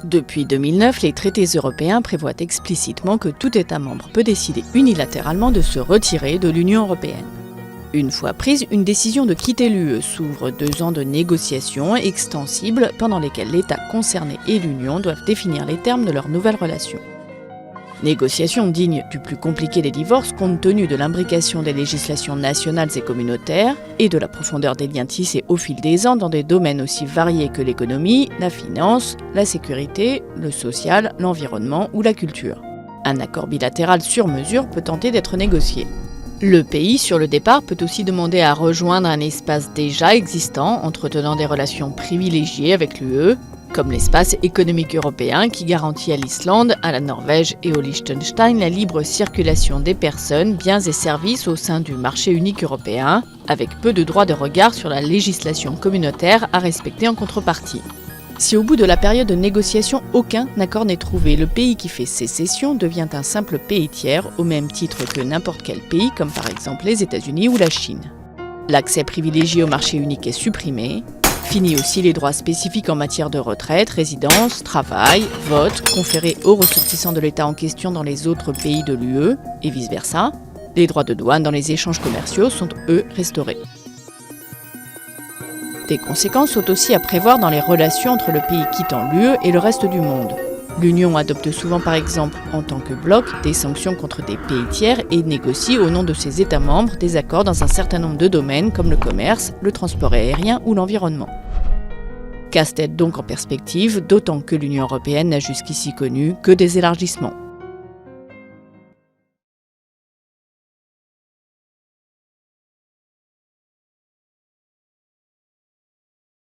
Depuis 2009, les traités européens prévoient explicitement que tout État membre peut décider unilatéralement de se retirer de l'Union européenne. Une fois prise, une décision de quitter l'UE s'ouvre 2 ans de négociations extensibles pendant lesquelles l'État concerné et l'Union doivent définir les termes de leur nouvelle relation. Négociations dignes du plus compliqué des divorces compte tenu de l'imbrication des législations nationales et communautaires et de la profondeur des liens tissés au fil des ans dans des domaines aussi variés que l'économie, la finance, la sécurité, le social, l'environnement ou la culture. Un accord bilatéral sur mesure peut tenter d'être négocié. Le pays sur le départ peut aussi demander à rejoindre un espace déjà existant entretenant des relations privilégiées avec l'UE, comme l'espace économique européen qui garantit à l'Islande, à la Norvège et au Liechtenstein la libre circulation des personnes, biens et services au sein du marché unique européen, avec peu de droits de regard sur la législation communautaire à respecter en contrepartie. Si au bout de la période de négociation, aucun accord n'est trouvé, le pays qui fait sécession devient un simple pays tiers au même titre que n'importe quel pays, comme par exemple les États-Unis ou la Chine. L'accès privilégié au marché unique est supprimé. Fini aussi les droits spécifiques en matière de retraite, résidence, travail, vote, conférés aux ressortissants de l'État en question dans les autres pays de l'UE, et vice-versa. Les droits de douane dans les échanges commerciaux sont, eux, restaurés. Des conséquences sont aussi à prévoir dans les relations entre le pays quittant l'UE et le reste du monde. L'Union adopte souvent par exemple, en tant que bloc, des sanctions contre des pays tiers et négocie au nom de ses États membres des accords dans un certain nombre de domaines comme le commerce, le transport aérien ou l'environnement. Casse-tête donc en perspective, d'autant que l'Union européenne n'a jusqu'ici connu que des élargissements.